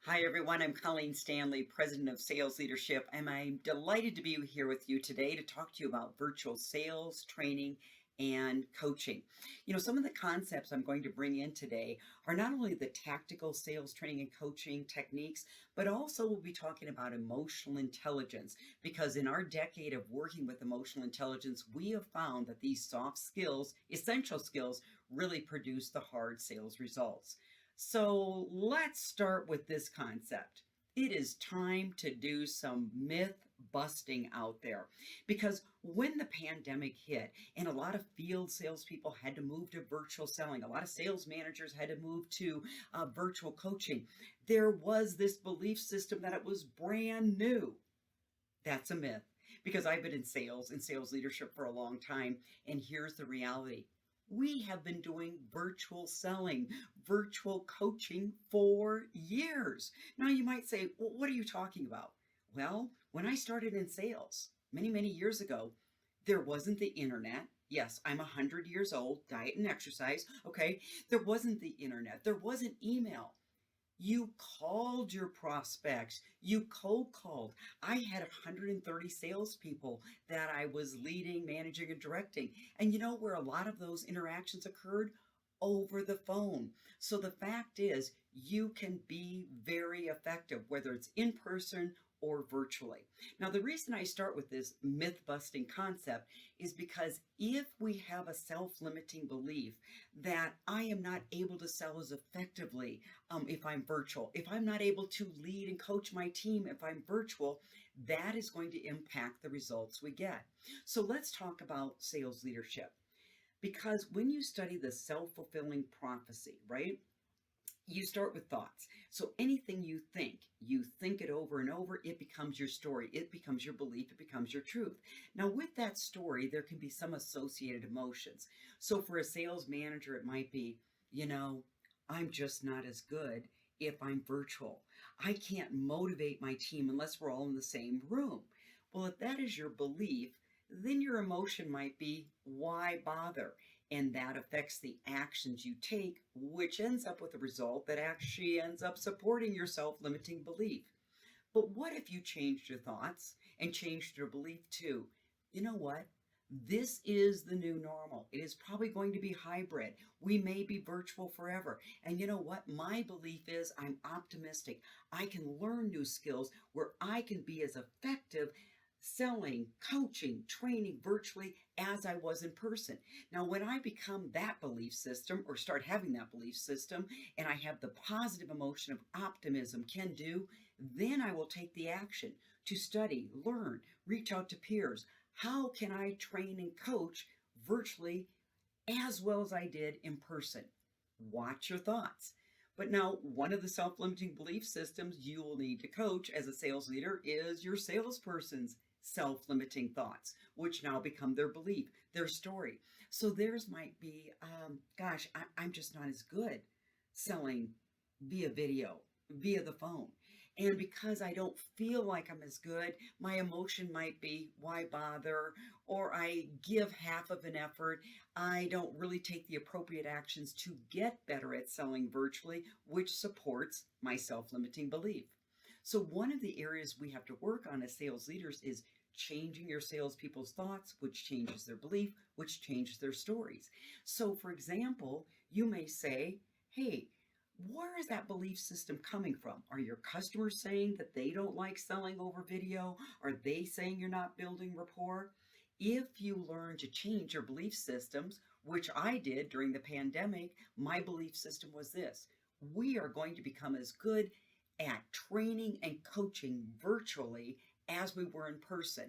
Hi, everyone. I'm Colleen Stanley, President of Sales Leadership, and I'm delighted to be here with you today to talk to you about virtual sales, training, and coaching. Some of the concepts I'm going to bring in today are not only the tactical sales training and coaching techniques, but also we'll be talking about emotional intelligence, because in our decade of working with emotional intelligence, we have found that these soft skills, essential skills, really produce the hard sales results. So let's start with this concept. It is time to do some myth busting out there, because when the pandemic hit and a lot of field salespeople had to move to virtual selling, a lot of sales managers had to move to virtual coaching, there was this belief system that it was brand new. That's a myth, because I've been in sales and sales leadership for a long time. And here's the reality. We have been doing virtual selling, virtual coaching for years. Now you might say, well, what are you talking about? Well, when I started in sales many, many years ago, there wasn't the internet. Yes, I'm 100 years old, diet and exercise. Okay. There wasn't the internet. There wasn't email. You called your prospects. You cold called. I had 130 salespeople that I was leading, managing, and directing. And you know where a lot of those interactions occurred? Over the phone. So the fact is, you can be very effective, whether it's in person or virtually. Now, the reason I start with this myth busting concept is because if we have a self-limiting belief that I am not able to sell as effectively if I'm virtual, if I'm not able to lead and coach my team if I'm virtual, that is going to impact the results we get. So let's talk about sales leadership. Because when you study the self-fulfilling prophecy, right? You start with thoughts. So anything you think it over and over, it becomes your story. It becomes your belief. It becomes your truth. Now, with that story, there can be some associated emotions. So for a sales manager, it might be, I'm just not as good if I'm virtual. I can't motivate my team unless we're all in the same room. Well, if that is your belief, then your emotion might be, why bother? And that affects the actions you take, which ends up with a result that actually ends up supporting your self-limiting belief. But what if you changed your thoughts and changed your belief too? You know what? This is the new normal. It is probably going to be hybrid. We may be virtual forever. And you know what? My belief is I'm optimistic. I can learn new skills where I can be as effective selling, coaching, training virtually as I was in person. Now, when I become that belief system or start having that belief system and I have the positive emotion of optimism, can do, then I will take the action to study, learn, reach out to peers. How can I train and coach virtually as well as I did in person? Watch your thoughts. But now, one of the self-limiting belief systems you will need to coach as a sales leader is your salesperson's self-limiting thoughts, which now become their belief, their story. So theirs might be, I'm just not as good selling via video, via the phone. And because I don't feel like I'm as good, my emotion might be, why bother? Or I give half of an effort. I don't really take the appropriate actions to get better at selling virtually, which supports my self-limiting belief. So one of the areas we have to work on as sales leaders is changing your salespeople's thoughts, which changes their belief, which changes their stories. So for example, you may say, hey, where is that belief system coming from? Are your customers saying that they don't like selling over video? Are they saying you're not building rapport? If you learn to change your belief systems, which I did during the pandemic, my belief system was this: we are going to become as good at training and coaching virtually as we were in person.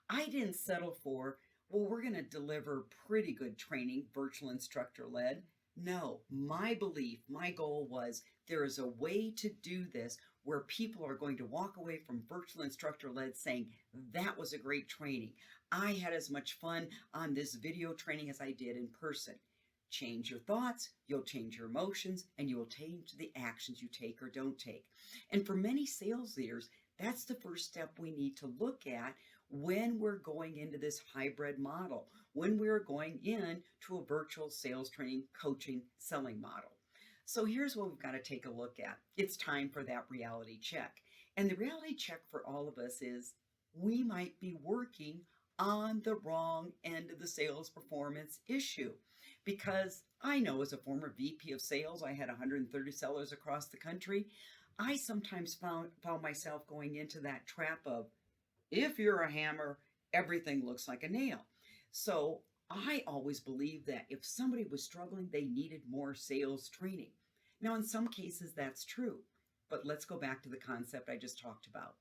I didn't settle for, well, we're going to deliver pretty good training, virtual instructor led. No, my belief, my goal was there is a way to do this where people are going to walk away from virtual instructor led saying, that was a great training. I had as much fun on this video training as I did in person. Change your thoughts, you'll change your emotions, and you will change the actions you take or don't take. And for many sales leaders, that's the first step we need to look at when we're going into this hybrid model, when we're going into a virtual sales training, coaching, selling model. So here's what we've got to take a look at. It's time for that reality check. And the reality check for all of us is we might be working on the wrong end of the sales performance issue. Because I know as a former VP of sales, I had 130 sellers across the country. I sometimes found myself going into that trap of if you're a hammer, everything looks like a nail. So I always believed that if somebody was struggling, they needed more sales training. Now, in some cases, that's true. But let's go back to the concept I just talked about.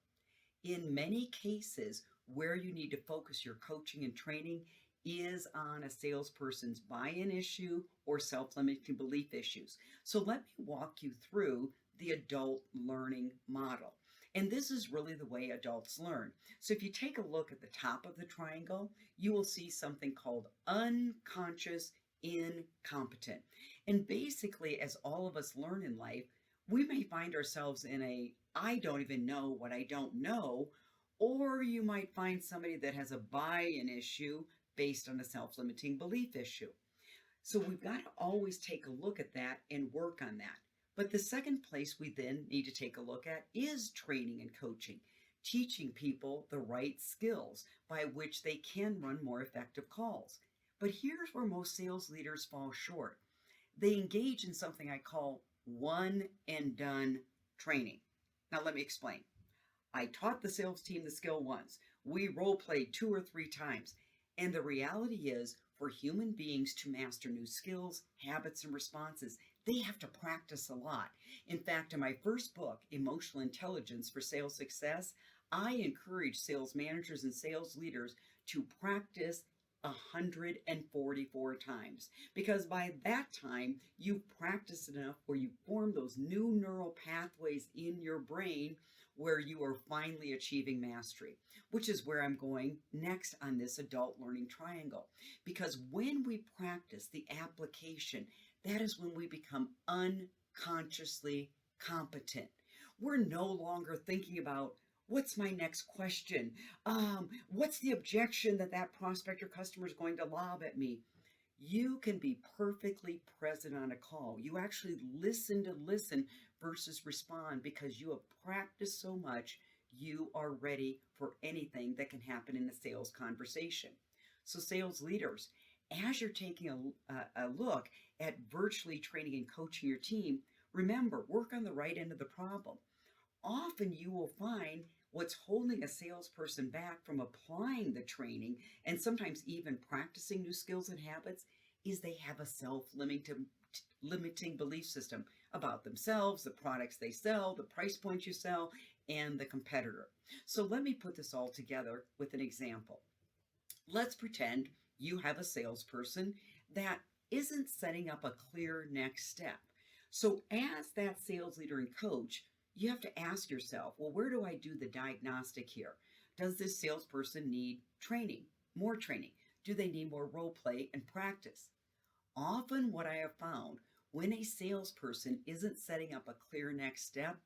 In many cases, where you need to focus your coaching and training is on a salesperson's buy-in issue or self-limiting belief issues. So let me walk you through the adult learning model. And this is really the way adults learn. So if you take a look at the top of the triangle, you will see something called unconscious incompetent. And basically, as all of us learn in life, we may find ourselves in a I don't even know what I don't know, or you might find somebody that has a buy-in issue based on a self-limiting belief issue. So we've got to always take a look at that and work on that. But the second place we then need to take a look at is training and coaching, teaching people the right skills by which they can run more effective calls. But here's where most sales leaders fall short. They engage in something I call one and done training. Now let me explain. I taught the sales team the skill once. We role played 2 or 3 times. And the reality is, for human beings to master new skills, habits, and responses, they have to practice a lot. In fact, in my first book, Emotional Intelligence for Sales Success, I encourage sales managers and sales leaders to practice 144 times. Because by that time, you've practiced enough where you form those new neural pathways in your brain where you are finally achieving mastery, which is where I'm going next on this adult learning triangle. Because when we practice the application, that is when we become unconsciously competent. We're no longer thinking about what's my next question? What's the objection that prospect or customer is going to lob at me? You can be perfectly present on a call. You actually listen to listen versus respond because you have practiced so much, you are ready for anything that can happen in a sales conversation. So sales leaders, as you're taking a look at virtually training and coaching your team, remember, work on the right end of the problem. Often you will find what's holding a salesperson back from applying the training and sometimes even practicing new skills and habits is they have a self-limiting belief system about themselves, the products they sell, the price points you sell, and the competitor. So let me put this all together with an example. Let's pretend you have a salesperson that isn't setting up a clear next step. So as that sales leader and coach, you have to ask yourself, well, where do I do the diagnostic here? Does this salesperson need training, more training? Do they need more role play and practice? Often what I have found, when a salesperson isn't setting up a clear next step,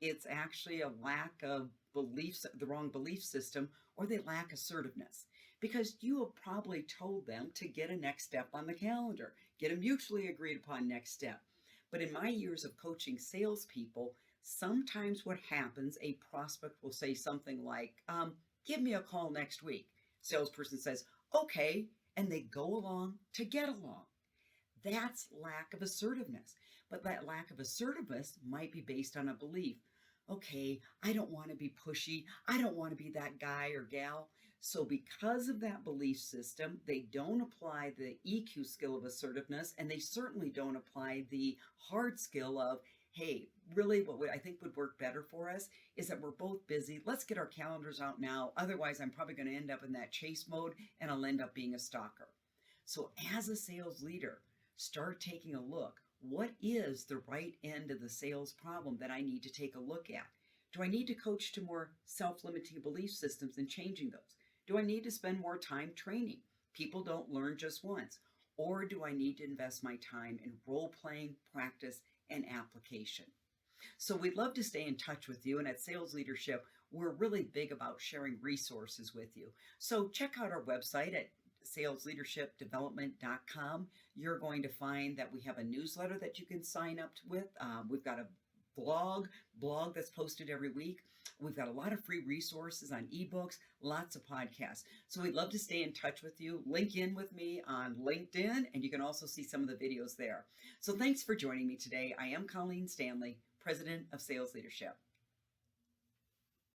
it's actually a lack of beliefs, the wrong belief system, or they lack assertiveness. Because you have probably told them to get a next step on the calendar, get a mutually agreed upon next step. But in my years of coaching salespeople, sometimes what happens, a prospect will say something like, give me a call next week. Salesperson says, okay, and they go along to get along. That's lack of assertiveness. But that lack of assertiveness might be based on a belief. Okay, I don't want to be pushy. I don't want to be that guy or gal. So because of that belief system, they don't apply the EQ skill of assertiveness, and they certainly don't apply the hard skill of, hey, really what I think would work better for us is that we're both busy. Let's get our calendars out now. Otherwise, I'm probably going to end up in that chase mode and I'll end up being a stalker. So as a sales leader, start taking a look. What is the right end of the sales problem that I need to take a look at? Do I need to coach to more self-limiting belief systems and changing those? Do I need to spend more time training? People don't learn just once. Or do I need to invest my time in role-playing, practice, and application? So we'd love to stay in touch with you. And at Sales Leadership, we're really big about sharing resources with you. So check out our website at salesleadershipdevelopment.com, you're going to find that we have a newsletter that you can sign up with. We've got a blog that's posted every week. We've got a lot of free resources on ebooks, lots of podcasts. So we'd love to stay in touch with you. Link in with me on LinkedIn, and you can also see some of the videos there. So thanks for joining me today. I am Colleen Stanley, President of Sales Leadership.